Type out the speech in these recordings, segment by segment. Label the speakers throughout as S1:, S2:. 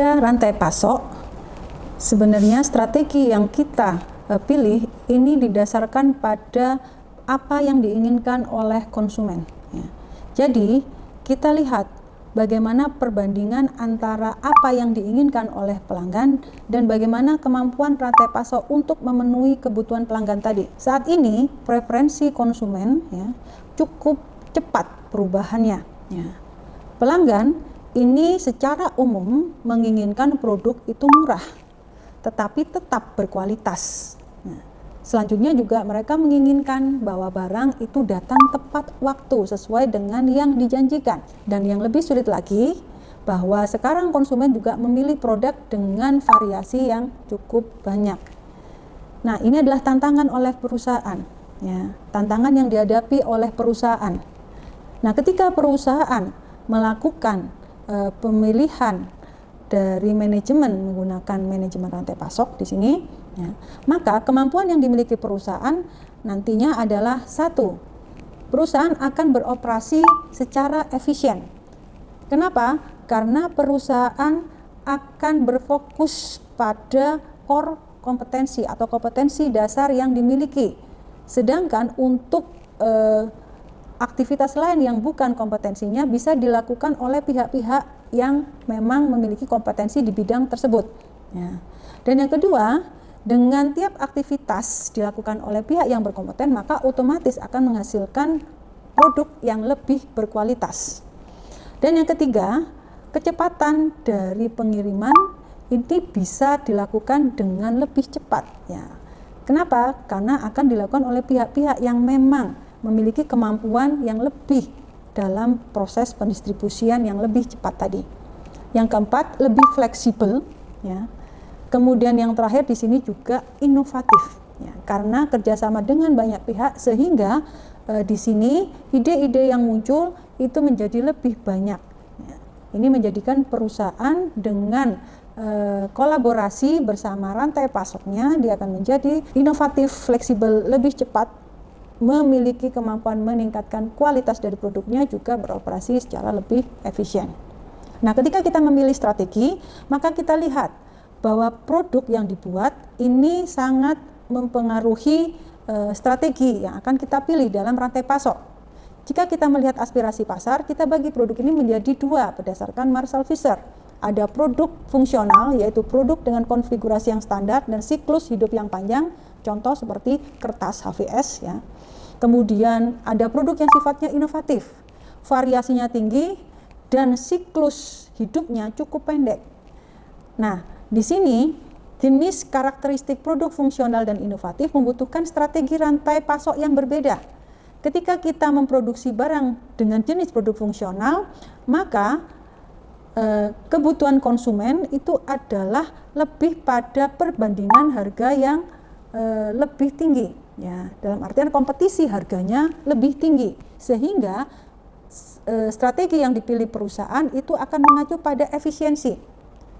S1: pada rantai pasok, sebenarnya strategi yang kita pilih ini didasarkan pada apa yang diinginkan oleh konsumen. Ya. Jadi kita lihat bagaimana perbandingan antara apa yang diinginkan oleh pelanggan dan bagaimana kemampuan rantai pasok untuk memenuhi kebutuhan pelanggan tadi. Saat ini preferensi konsumen ya, cukup cepat perubahannya. Ya. Pelanggan ini secara umum menginginkan produk itu murah, tetapi tetap berkualitas. Nah, selanjutnya juga mereka menginginkan bahwa barang itu datang tepat waktu sesuai dengan yang dijanjikan. Dan yang lebih sulit lagi, bahwa sekarang konsumen juga memilih produk dengan variasi yang cukup banyak. Nah, ini adalah tantangan oleh perusahaan, ya, tantangan yang dihadapi oleh perusahaan. Nah, ketika perusahaan melakukan pemilihan dari manajemen menggunakan manajemen rantai pasok di sini, ya, maka kemampuan yang dimiliki perusahaan nantinya adalah satu, perusahaan akan beroperasi secara efisien. Kenapa? Karena perusahaan akan berfokus pada core kompetensi atau kompetensi dasar yang dimiliki. Sedangkan untuk aktivitas lain yang bukan kompetensinya bisa dilakukan oleh pihak-pihak yang memang memiliki kompetensi di bidang tersebut. Ya. Dan yang kedua, dengan tiap aktivitas dilakukan oleh pihak yang berkompeten, maka otomatis akan menghasilkan produk yang lebih berkualitas. Dan yang ketiga, kecepatan dari pengiriman ini bisa dilakukan dengan lebih cepat. Ya. Kenapa? Karena akan dilakukan oleh pihak-pihak yang memang memiliki kemampuan yang lebih dalam proses pendistribusian yang lebih cepat tadi. Yang keempat, lebih fleksibel, ya. Kemudian yang terakhir di sini juga inovatif, ya, karena kerjasama dengan banyak pihak sehingga di sini ide-ide yang muncul itu menjadi lebih banyak. Ya. Ini menjadikan perusahaan dengan kolaborasi bersama rantai pasoknya dia akan menjadi inovatif, fleksibel, lebih cepat, memiliki kemampuan meningkatkan kualitas dari produknya, juga beroperasi secara lebih efisien. Nah, ketika kita memilih strategi, maka kita lihat bahwa produk yang dibuat ini sangat mempengaruhi strategi yang akan kita pilih dalam rantai pasok. Jika kita melihat aspirasi pasar, kita bagi produk ini menjadi dua berdasarkan Marshall Fisher. Ada produk fungsional, yaitu produk dengan konfigurasi yang standar dan siklus hidup yang panjang, contoh seperti kertas HVS, ya. Kemudian ada produk yang sifatnya inovatif, variasinya tinggi dan siklus hidupnya cukup pendek. Nah, di sini jenis karakteristik produk fungsional dan inovatif membutuhkan strategi rantai pasok yang berbeda. Ketika kita memproduksi barang dengan jenis produk fungsional, maka kebutuhan konsumen itu adalah lebih pada perbandingan harga yang lebih tinggi. Ya, dalam artian kompetisi harganya lebih tinggi, sehingga strategi yang dipilih perusahaan itu akan mengacu pada efisiensi.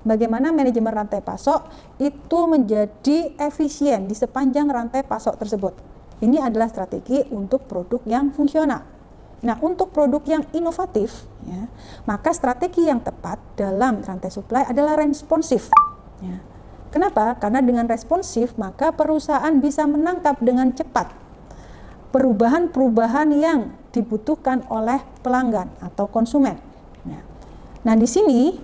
S1: Bagaimana manajemen rantai pasok itu menjadi efisien di sepanjang rantai pasok tersebut. Ini adalah strategi untuk produk yang fungsional. Nah, untuk produk yang inovatif, ya, maka strategi yang tepat dalam rantai supply adalah responsif. Ya. Kenapa? Karena dengan responsif maka perusahaan bisa menangkap dengan cepat perubahan-perubahan yang dibutuhkan oleh pelanggan atau konsumen. Nah, di sini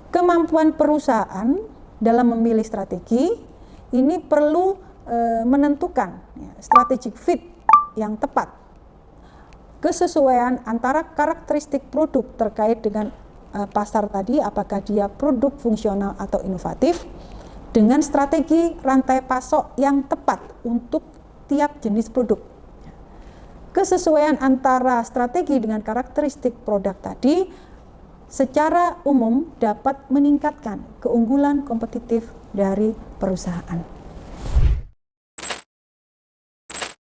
S1: kemampuan perusahaan dalam memilih strategi ini perlu menentukan strategic fit yang tepat, kesesuaian antara karakteristik produk terkait dengan pasar tadi, apakah dia produk fungsional atau inovatif, dengan strategi rantai pasok yang tepat untuk tiap jenis produk. Kesesuaian antara strategi dengan karakteristik produk tadi secara umum dapat meningkatkan keunggulan kompetitif dari perusahaan.